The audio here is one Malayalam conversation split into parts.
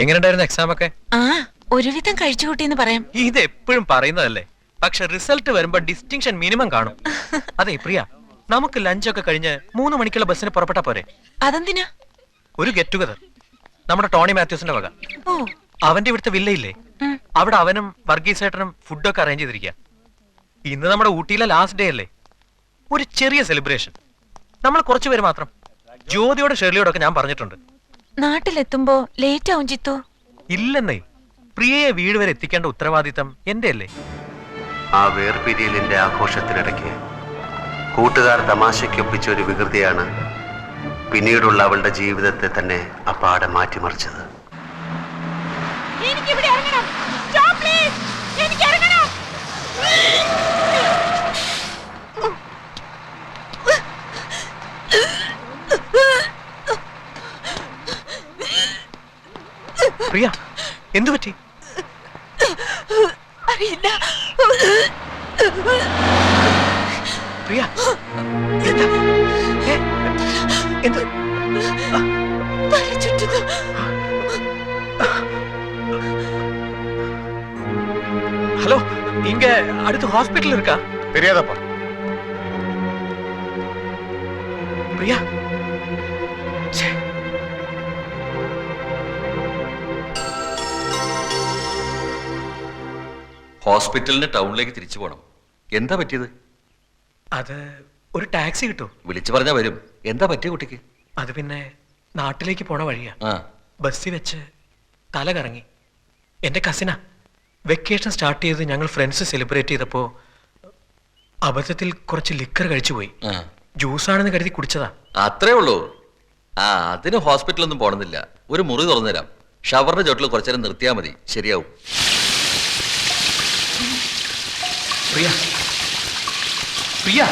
എങ്ങനെയുണ്ടായിരുന്നു എക്സാം ഒക്കെ? ആ ഒരുവിധം കഴിച്ചുകൂട്ടിന്ന് പറയാം. ഇത് എപ്പോഴും പറയുന്നതല്ലേ, പക്ഷെ റിസൾട്ട് വരുമ്പോ ഡിസ്റ്റിങ്ഷൻ മിനിമം കാണും. അതെ പ്രിയ, നമുക്ക് ലഞ്ചൊക്കെ കഴിഞ്ഞ് 3 മണിക്കുള്ള ബസ്സിന് പുറപ്പെട്ടാ പോരെ? അതെന്തിനാ? ഒരു ഗെറ്റ് ടുഗദർ നമ്മുടെ ടോണി മാത്യൂസിന്റെ വക. ഓ, അവന്റെ ഇവിടുത്തെ വില്ലയില്ലേ, അവിടെ അവനും വർഗീസേട്ടനും ഫുഡൊക്കെ അറേഞ്ച് ചെയ്തിരിക്കുക. ഇന്ന് നമ്മുടെ ഊട്ടിയിലെ ലാസ്റ്റ് ഡേ അല്ലേ, ഒരു ചെറിയ സെലിബ്രേഷൻ. നമ്മൾ കുറച്ചുപേര് മാത്രം. ജ്യോതിയോട് ഷെർലിയോടൊക്കെ ഞാൻ പറഞ്ഞിട്ടുണ്ട്. നാട്ടിലെത്തുമ്പോ ലേറ്റ് ആവും ചിത്തു. ഇല്ലെന്നേ, പ്രിയയെ വീട് വരെ എത്തിക്കേണ്ട ഉത്തരവാദിത്തം എന്റെ അല്ലേ. ആ വേർപിരിയലിന്റെ ആഘോഷത്തിനിടയ്ക്ക് കൂട്ടുകാർ തമാശയ്ക്കൊപ്പിച്ച ഒരു വികൃതിയാണ് പിന്നീടുള്ള അവളുടെ ജീവിതത്തെ തന്നെ അപ്പാടെ മാറ്റിമറിച്ചത്. പ്രിയ, എന്തു പറ്റി? അറിയില്ല. പ്രിയ, എന്താ? എന്ത്? തല ചുറ്റുന്നു. ஹலோ, இங்க அடுத்து ஹாஸ்பிடல் இருக்கா? தெரியாதப்பா. பிரியா, ഹോസ്പിറ്റലിന് ടൗണിലേക്ക് തിരിച്ചു പോകണം. എന്താ പറ്റിയത്? അത് ഒരു ടാക്സി കിട്ടോ? വിളിച്ചു പറഞ്ഞാ വരും. എന്താ പറ്റിയ കുട്ടിക്ക്? അത് പിന്നെ നാട്ടിലേക്ക് പോണ വഴിയാ. ബസ്സിൽ വെച്ച് തല കറങ്ങി. എന്റെ കസിനാ. വെക്കേഷൻ സ്റ്റാർട്ട് ചെയ്ത് ഞങ്ങൾ ഫ്രണ്ട്സ് സെലിബ്രേറ്റ് ചെയ്തപ്പോ അബദ്ധത്തിൽ കുറച്ച് ലിക്കർ കഴിച്ചുപോയി. ജ്യൂസാണെന്ന് കരുതി കുടിച്ചതാ. അത്രേ ഉള്ളൂ. അതിന് ഹോസ്പിറ്റലൊന്നും പോണമെന്നില്ല. ഒരു മുറി തുറന്നുതരാം. ഷവറിന്റെ ചോട്ടിൽ കുറച്ചു നേരം നിർത്തിയാൽ മതി, ശരിയാവും. പ്രിയ, പ്രിയ,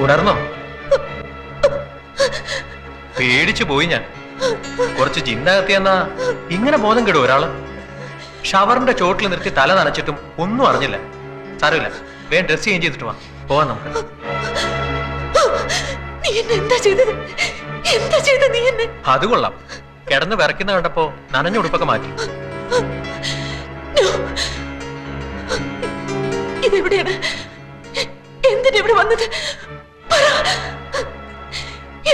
ഉണർന്നോ? പേടിച്ചു പോയി ഞാൻ. കുറച്ച് ജിന്നകത്തിയെന്നാ ഇങ്ങനെ ബോധം കെടും ഒരാള്. ഷവറിന്റെ ചോട്ടിൽ നിർത്തി തല നനച്ചിട്ടും ഒന്നും അറിഞ്ഞില്ല. സാരമില്ല, വേഗം ഡ്രസ് ചേഞ്ച് ചെയ്തിട്ട് പോവാൻ നമുക്ക്. അത് കൊള്ളാം. കിടന്ന് വിറയ്ക്കുന്ന കണ്ടപ്പോ നനഞ്ഞ ഉടുപ്പൊക്കെ മാറ്റി. ഇതെവിടെയാണ്? എന്തിനാ ഇവിടെ വന്നത്?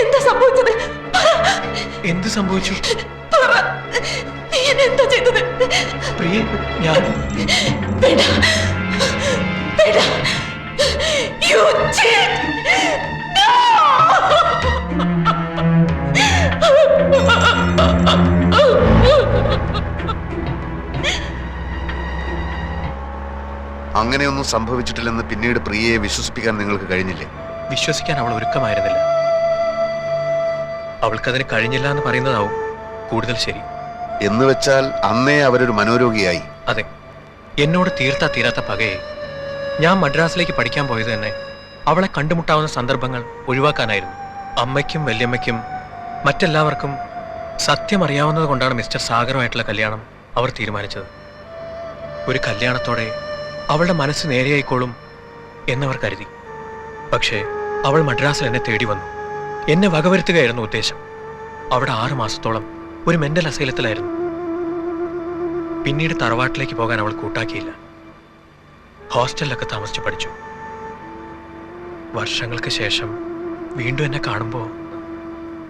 എന്താ സംഭവിച്ചത്? എന്ത് സംഭവിച്ചു? നീ എന്നെ എന്താ ചെയ്തത്? പ്രിയ, ഞാൻ വേണ്ട, വേണ്ട. You cheat! No! അങ്ങനെയൊന്നും സംഭവിച്ചിട്ടില്ലെന്ന് പിന്നീട് പ്രിയയെ വിശ്വസിപ്പിക്കാൻ നിങ്ങൾക്ക് കഴിഞ്ഞില്ലേ? വിശ്വസിക്കാൻ അവൾ ഒരുക്കമായിരുന്നില്ല. അവൾക്കതിന് കഴിഞ്ഞില്ല എന്ന് പറയുന്നതാവും കൂടുതൽ ശരി. എന്ന് വെച്ചാൽ അന്നേ അവരൊരു മനോരോഗിയായി. അതെ, എന്നോട് തീർത്താ തീരാത്ത പകയെ ഞാൻ മദ്രാസിലേക്ക് പഠിക്കാൻ പോയത് തന്നെ അവളെ കണ്ടുമുട്ടാവുന്ന സന്ദർഭങ്ങൾ ഒഴിവാക്കാനായിരുന്നു. അമ്മയ്ക്കും വല്യമ്മയ്ക്കും മറ്റെല്ലാവർക്കും സത്യം അറിയാവുന്നത് കൊണ്ടാണ് മിസ്റ്റർ സാഗറുമായിട്ടുള്ള കല്യാണം അവർ തീരുമാനിച്ചത്. ഒരു കല്യാണത്തോടെ അവളുടെ മനസ്സ് നേരെയായിക്കോളും എന്നവർ കരുതി. പക്ഷേ അവൾ മദ്രാസിൽ എന്നെ തേടി വന്നു. എന്നെ വകവരുത്തുകയായിരുന്നു ഉദ്ദേശം. അവിടെ 6 മാസത്തോളം ഒരു മെന്റൽ അസൈലത്തിലായിരുന്നു. പിന്നീട് തറവാട്ടിലേക്ക് പോകാൻ അവൾ കൂട്ടാക്കിയില്ല. ഹോസ്റ്റലിലൊക്കെ താമസിച്ചു പഠിച്ചു. വർഷങ്ങൾക്ക് ശേഷം വീണ്ടും എന്നെ കാണുമ്പോൾ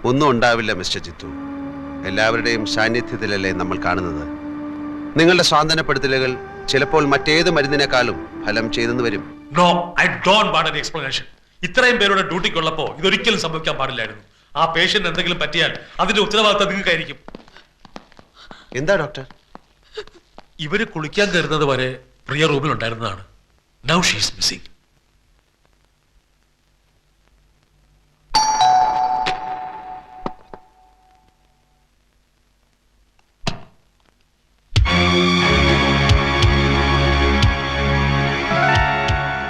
ഒന്നും ഉണ്ടാവില്ല മിസ്റ്റർ ജിത്തു. എല്ലാവരുടെയും സാന്നിധ്യത്തിലല്ലേ നമ്മൾ കാണുന്നത്. നിങ്ങളുടെ സ്വാന്തനപ്പെടുത്തലുകൾ ചിലപ്പോൾ മറ്റേത് മരുന്നിനേക്കാളും ഫലം ചെയ്തെന്ന് വരും. No, I don't want an explanation. ഇത്രയും പേരുടെ ഡ്യൂട്ടിക്കുള്ളപ്പോ ഇതൊരിക്കലും സംഭവിക്കാൻ പാടില്ലായിരുന്നു. ആ പേഷ്യന്റ് എന്തെങ്കിലും പറ്റിയാൽ അതിന്റെ ഉത്തരവാദിത്തം നിങ്ങൾക്കായിരിക്കും. എന്താ ഡോക്ടർ? ഇവര് കുളിക്കാൻ കയറുന്നത് വരെ പ്രിയ റൂമിൽ ഉണ്ടായിരുന്നതാണ്. Now she is missing.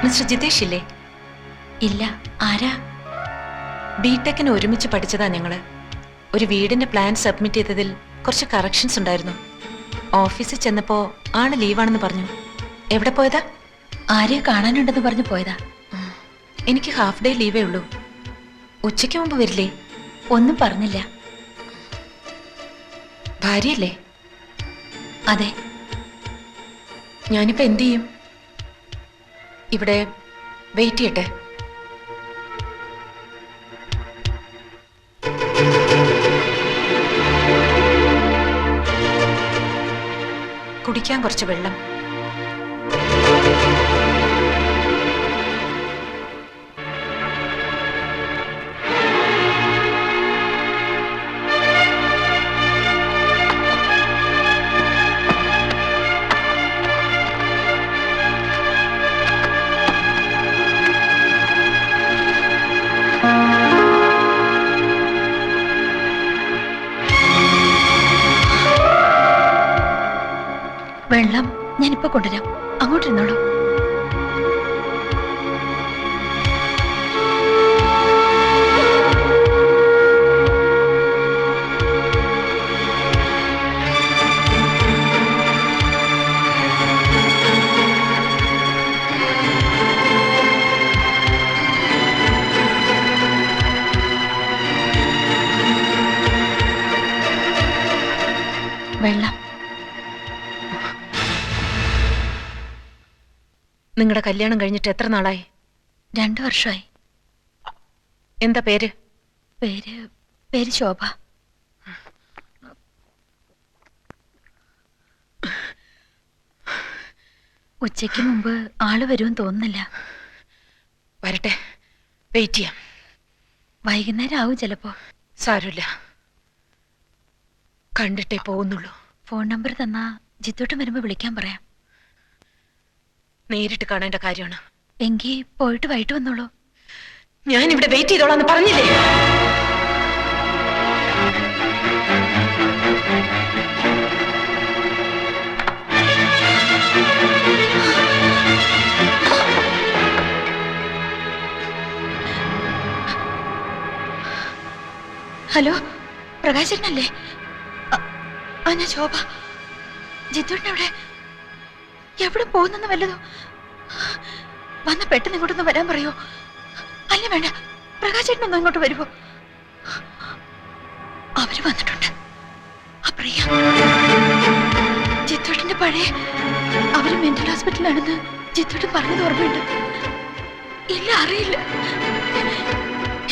Mister Jitesh ഇല്ലേ? ഇല്ല. ആരാ? ബിടെക്കിന് ഒരുമിച്ച് പഠിച്ചതാ ഞങ്ങള്. ഒരു വീടിന്റെ പ്ലാൻ സബ്മിറ്റ് ചെയ്തതിൽ കുറച്ച് കറക്ഷൻസ് ഉണ്ടായിരുന്നു. ഓഫീസിൽ ചെന്നപ്പോ ആള് ലീവാണെന്ന് പറഞ്ഞു. എവിടെ പോയതാ? ആരെയോ കാണാനുണ്ടെന്ന് പറഞ്ഞു പോയതാ. എനിക്ക് ഹാഫ് ഡേ ലീവേ ഉള്ളൂ. ഉച്ചയ്ക്ക് മുമ്പ് വരില്ലേ? ഒന്നും പറഞ്ഞില്ല. ഭാര്യയല്ലേ? അതെ. ഞാനിപ്പോ എന്ത് ചെയ്യും? ഇവിടെ വെയിറ്റ് ചെയ്യട്ടെ. കുടിക്കാൻ കുറച്ച് വെള്ളം. വെള്ളം ഞാനിപ്പോ കൊണ്ടുവരാം. അങ്ങോട്ടിരുന്നോളൂ. വെള്ളം. നിങ്ങളുടെ കല്യാണം കഴിഞ്ഞിട്ട് എത്ര നാളായി? 2 വർഷമായി. എന്താ പേര്? പേര് ശോഭ. ഉച്ചയ്ക്ക് മുമ്പ് ആള് വരുമെന്ന് തോന്നുന്നില്ല. വരട്ടെ, വെയിറ്റ് ചെയ്യാം. വൈകുന്നേരം ആവും ചിലപ്പോ. സാരമില്ല, കണ്ടിട്ടേ പോകുന്നുള്ളൂ. ഫോൺ നമ്പർ തന്നാ ജിത്തോട്ടം വരുമ്പോ വിളിക്കാൻ പറയാം. നേരിട്ട് കാണേണ്ട കാര്യമാണ്. എങ്കിൽ പോയിട്ട് വൈകിട്ട് വന്നോളൂ. ഞാൻ ഇവിടെ വെയിറ്റ് ചെയ്തോളാന്ന് പറഞ്ഞില്ലേ? ഹലോ, പ്രകാശനല്ലേ? ഞാൻ ശോഭ. ജിത്തുവിന്റെ എവിടെ പോകുന്നെന്ന് വല്ലതോ? വന്ന് പെട്ടെന്ന് ഇങ്ങോട്ടൊന്ന് വരാൻ പറയോ? അല്ല വേണ്ട, പ്രകാശേട്ടനൊന്നും ഇങ്ങോട്ട് വരുമോ? അവര് വന്നിട്ടുണ്ട്. പ്രിയ ജിത്തോട്ടന്റെ പഴയ അവര് മെന്റൽ ഹോസ്പിറ്റലാണെന്ന് ജിത്തോട്ടൻ പറഞ്ഞത് ഓർമ്മയുണ്ട്. ഇല്ല, അറിയില്ല.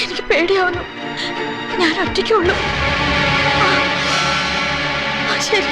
എനിക്ക് പേടിയാവുന്നു. ഞാൻ ഒറ്റയ്ക്കുള്ളൂ. ശരി.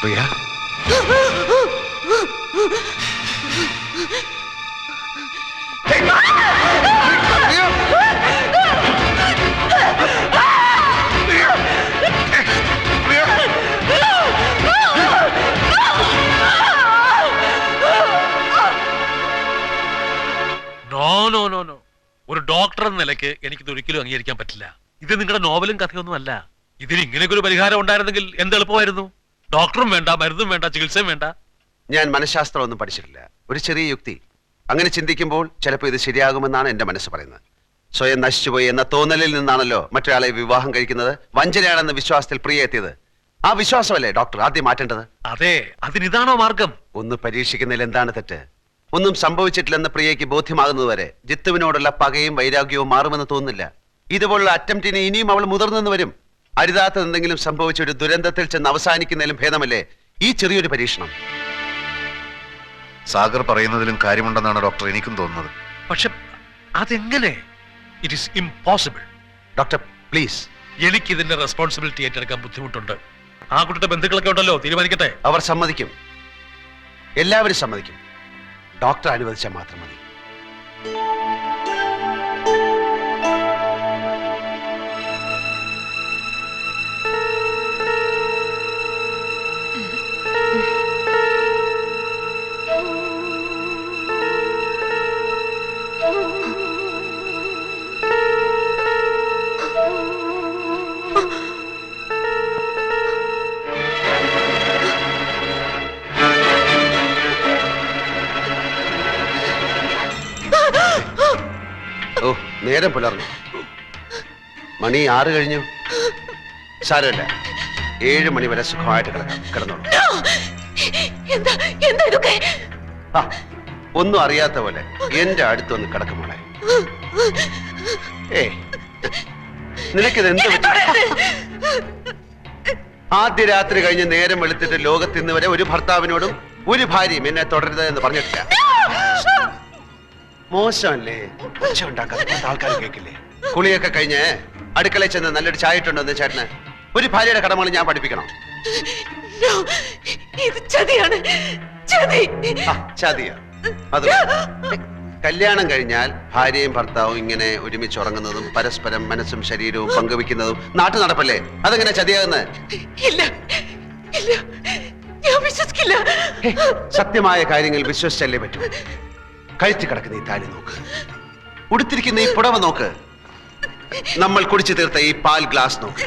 പ്രിയ നോ ഒരു ഡോക്ടർ എന്ന നിലയ്ക്ക് എനിക്കിത് ഒരിക്കലും അംഗീകരിക്കാൻ പറ്റില്ല. ഇത് നിങ്ങളുടെ നോവലും കഥയൊന്നും അല്ല. ഇതിന് ഇങ്ങനെയൊക്കെ ഒരു പരിഹാരം ഉണ്ടായിരുന്നെങ്കിൽ എന്ത് എളുപ്പമായിരുന്നു. ഡോക്ടറും വേണ്ട, മരുന്നും വേണ്ട, ചികിത്സയും വേണ്ട. ഞാൻ മനഃശാസ്ത്രം ഒന്നും പഠിച്ചിട്ടില്ല. ഒരു ചെറിയ യുക്തി. അങ്ങനെ ചിന്തിക്കുമ്പോൾ ചിലപ്പോൾ ഇത് ശരിയാകുമെന്നാണ് എന്റെ മനസ്സ് പറയുന്നത്. സ്വയം നശിച്ചുപോയി എന്ന തോന്നലിൽ നിന്നാണല്ലോ മറ്റൊരാളെ വിവാഹം കഴിക്കുന്നത്. വഞ്ചനയാണെന്ന വിശ്വാസത്തിൽ പ്രിയ എത്തിയത്. ആ വിശ്വാസമല്ലേ ഡോക്ടർ ആദ്യം മാറ്റേണ്ടത്? അതെ, അതിനിതാണോ മാർഗം? ഒന്ന് പരീക്ഷിക്കുന്നതിൽ എന്താണ് തെറ്റ്? ഒന്നും സംഭവിച്ചിട്ടില്ലെന്ന് പ്രിയയ്ക്ക് ബോധ്യമാകുന്നതുവരെ ജിത്തുവിനോടുള്ള പകയും വൈരാഗ്യവും മാറുമെന്ന് തോന്നുന്നില്ല. ഇതുപോലുള്ള അറ്റംപ്റ്റിന് ഇനിയും അവൾ മുതിർന്നെന്ന് വരും. അരുതാത്തത് എന്തെങ്കിലും സംഭവിച്ച ഒരു ദുരന്തത്തിൽ ചെന്ന് അവസാനിക്കുന്നതിലും ഭേദമല്ലേ ഈ ചെറിയൊരു പരീക്ഷണം? സാഗർ പറയുന്നതിലും കാര്യമുണ്ടെന്നാണ് ഡോക്ടർ എനിക്കും തോന്നുന്നത്. പക്ഷെ അതെങ്ങനെ? It is impossible. Doctor please. എനിക്ക് ഇതിന്റെ റെസ്പോൺസിബിലിറ്റി ഏറ്റെടുക്കാൻ ബുദ്ധിമുട്ടുണ്ട്. ആ കുട്ടിയുടെ ബന്ധുക്കളൊക്കെ ഉണ്ടല്ലോ, തീരുമാനിക്കട്ടെ. അവർ സമ്മതിക്കും, എല്ലാവരും സമ്മതിക്കും. ഡോക്ടർ അനുവദിച്ചാൽ മാത്രം മതി. ഓ, നേരം പുലർന്നു. മണി 6 കഴിഞ്ഞു. സാരമില്ല, 7 മണി വരെ സുഖമായിട്ട് കിടന്നോളൂ. ആ, ഒന്നും അറിയാത്ത പോലെ എന്റെ അടുത്തൊന്ന് കിടക്കുമോളെ. ഏ, നിനക്കിത് എന്ത് പറ്റി? ആദ്യ രാത്രി കഴിഞ്ഞ് നേരം വെളുത്തിട്ട് ലോകത്ത് ഇന്ന് വരെ ഒരു ഭർത്താവിനോടും ഒരു ഭാര്യയും എന്നെ തുടരുത് എന്ന് പറഞ്ഞിട്ടില്ല. മോശമല്ലേ? ഒച്ച ഉണ്ടാക്കാതെ ആൾക്കാർ കേൾക്കില്ലേ? കുളിയൊക്കെ കഴിഞ്ഞ് അടുക്കളയിൽ ചെന്ന് നല്ലൊരു ചായ ഇട്ടുണ്ടെന്ന് ചേട്ടന് ഒരു ഭാര്യയുടെ കടമകൾ ഞാൻ പഠിപ്പിക്കണം. ചതിയാ? അത് കല്യാണം കഴിഞ്ഞാൽ ഭാര്യയും ഭർത്താവും ഇങ്ങനെ ഒരുമിച്ച് ഉറങ്ങുന്നതും പരസ്പരം മനസ്സും ശരീരവും പങ്കുവെക്കുന്നതും നാട്ടു നടപ്പല്ലേ? അതെങ്ങനെ ചതിയാകുന്നത്? സത്യമായ കാര്യങ്ങൾ വിശ്വസിച്ചല്ലേ പറ്റൂ. കഴുത്തി കിടക്കുന്ന ഈ താലി നോക്ക്, ഉടുത്തിരിക്കുന്ന ഈ പുടവ നോക്ക്, നമ്മൾ കുടിച്ചു തീർത്ത ഈ പാൽ ഗ്ലാസ് നോക്ക്,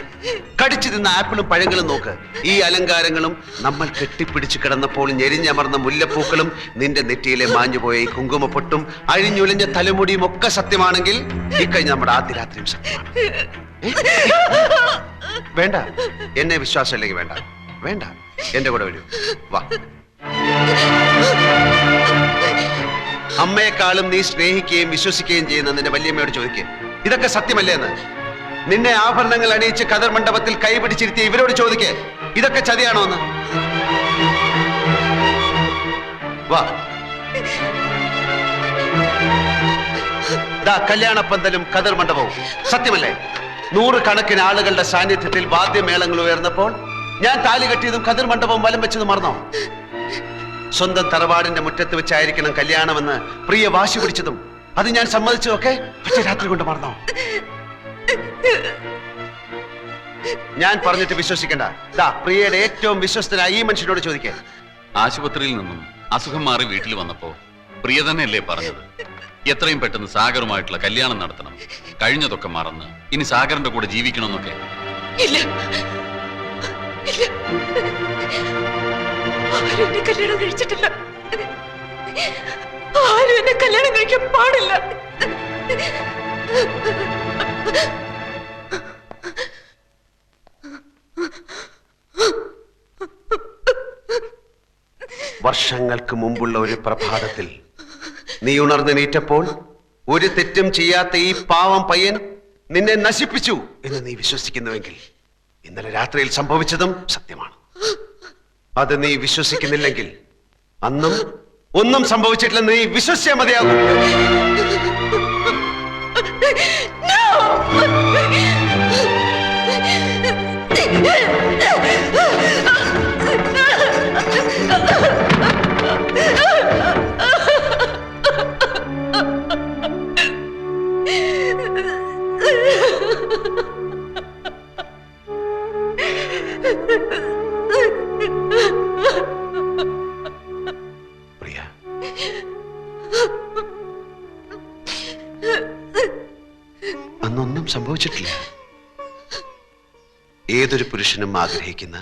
കടിച്ചു തിന്ന ആപ്പിളും പഴങ്ങളും നോക്ക്. ഈ അലങ്കാരങ്ങളും നമ്മൾ കെട്ടിപ്പിടിച്ചു കിടന്നപ്പോൾ ഞെരിഞ്ഞമർന്ന മുല്ലപ്പൂക്കളും നിന്റെ നെറ്റിയിലെ മാഞ്ഞുപോയ ഈ കുങ്കുമപ്പൊട്ടും അഴിഞ്ഞുലഞ്ഞ തലമുടിയും ഒക്കെ സത്യമാണെങ്കിൽ ഇക്കഴിഞ്ഞ നമ്മുടെ ആദ്യ രാത്രിയും സത്യമാണ്. വേണ്ട, എന്നെ വിശ്വാസമില്ലെങ്കിൽ വേണ്ട, വേണ്ട, എന്റെ കൂടെ വരൂ, വാ. അമ്മയെക്കാളും നീ സ്നേഹിക്കുകയും വിശ്വസിക്കുകയും ചെയ്യുന്ന നിന്റെ വല്യമ്മയോട് ചോദിക്കുക, ഇതൊക്കെ സത്യമല്ലേ എന്ന്. നിന്നെ ആഭരണങ്ങൾ അണിയിച്ച് കതർ മണ്ഡപത്തിൽ കൈപിടിച്ചിരുത്തിയ ഇവരോട് ചോദിക്കേ, ഇതൊക്കെ ചതിയാണോ എന്ന്. വാ, കല്യാണപ്പന്തലും കതർ മണ്ഡപവും സത്യമല്ലേ? 100 കണക്കിന് ആളുകളുടെ സാന്നിധ്യത്തിൽ വാദ്യമേളങ്ങൾ ഉയർന്നപ്പോൾ ഞാൻ താലി കെട്ടിയതും കതിർ മണ്ഡപവും വലം വെച്ചതും മറന്നോ? സ്വന്തം തറവാടിന്റെ മുറ്റത്ത് വെച്ചായിരിക്കണം കല്യാണമെന്ന് പ്രിയ വാശി പിടിച്ചതും അത് ഞാൻ സമ്മതിച്ചതൊക്കെ ഒറ്റ രാത്രി കൊണ്ട് മറന്നോ? ഞാൻ പറഞ്ഞിട്ട് വിശ്വസിക്കണ്ട. പ്രിയയുടെ ഏറ്റവും വിശ്വസ്തനായ ഈ മനുഷ്യനോട് ചോദിക്കേ. ആശുപത്രിയിൽ നിന്നും അസുഖം മാറി വീട്ടിൽ വന്നപ്പോ പ്രിയ തന്നെയല്ലേ പറഞ്ഞത്, എത്രയും പെട്ടെന്ന് സാഗറുമായിട്ടുള്ള കല്യാണം നടത്തണം, കഴിഞ്ഞതൊക്കെ മറന്ന് ഇനി സാഗറിന്റെ കൂടെ ജീവിക്കണമെന്നൊക്കെ? ഇല്ല, ആരും എന്നെ കല്യാണം കഴിച്ചിട്ടില്ല, ആരും എന്നെ കല്യാണം കഴിക്കാൻ പാടില്ല. വർഷങ്ങൾക്ക് മുമ്പുള്ള ഒരു പ്രഭാതത്തിൽ നീ ഉണർന്നെണീറ്റപ്പോൾ ഒരു തെറ്റും ചെയ്യാത്ത ഈ പാവം പയ്യൻ നിന്നെ നശിപ്പിച്ചു എന്ന് നീ വിശ്വസിക്കുന്നുവെങ്കിൽ ഇന്നലെ രാത്രിയിൽ സംഭവിച്ചതും സത്യമാണ്. അത് നീ വിശ്വസിക്കുന്നില്ലെങ്കിൽ അന്നും ഒന്നും സംഭവിച്ചിട്ടില്ലെന്ന് നീ വിശ്വസിച്ചാൽ മതിയാകും. ഒന്നും സംഭവിച്ചിട്ടില്ല. ഏതൊരു പുരുഷനും ആഗ്രഹിക്കുന്ന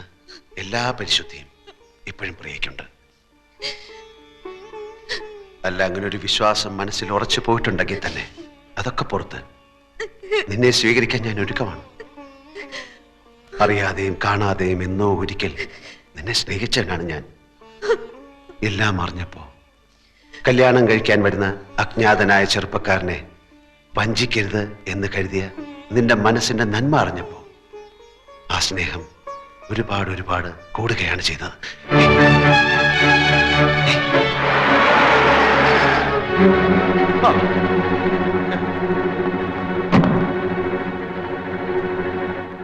എല്ലാ പരിശുദ്ധിയും ഇപ്പോഴും പ്രിയയ്ക്കുണ്ട്. അല്ല, അങ്ങനെ ഒരു വിശ്വാസം മനസ്സിൽ ഉറച്ചു പോയിട്ടുണ്ടെങ്കിൽ തന്നെ അതൊക്കെ പുറത്ത് നിന്നെ സ്വീകരിക്കാൻ ഞാൻ ഒരുക്കമാണ്. അറിയാതെയും കാണാതെയും എന്നോ ഒരിക്കൽ നിന്നെ സ്നേഹിച്ചവനാണ് ഞാൻ. എല്ലാം അറിഞ്ഞപ്പോ കല്യാണം കഴിക്കാൻ വരുന്ന അജ്ഞാതനായ ചെറുപ്പക്കാരനെ വഞ്ചിക്കരുത് എന്ന് കരുതിയ നിന്റെ മനസ്സിന്റെ നന്മ അറിഞ്ഞപ്പോ ആ സ്നേഹം ഒരുപാട് ഒരുപാട് കൂടുകയാണ് ചെയ്തത്.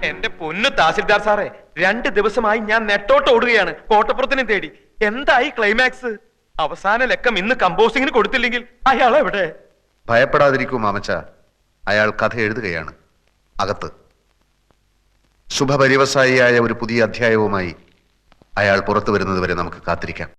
എന്റെ പൊന്നു തഹസിൽദാർ സാറേ, 2 ദിവസമായി ഞാൻ നെട്ടോട്ട് ഓടുകയാണ് കോട്ടപ്പുറത്തിനെ തേടി. എന്തായി ക്ലൈമാക്സ്? അവസാന ലക്കം ഇന്ന് കമ്പോസിങ്ങിന് കൊടുത്തില്ലെങ്കിൽ അയാൾ എവിടെ? ഭയപ്പെടാതിരിക്കൂ മാമച്ച, അയാൾ കഥ എഴുതുകയാണ് അകത്ത്. ശുഭപര്യവസായിയായ ഒരു പുതിയ അധ്യായവുമായി അയാൾ പുറത്തു വരുന്നത് വരെ നമുക്ക് കാത്തിരിക്കാം.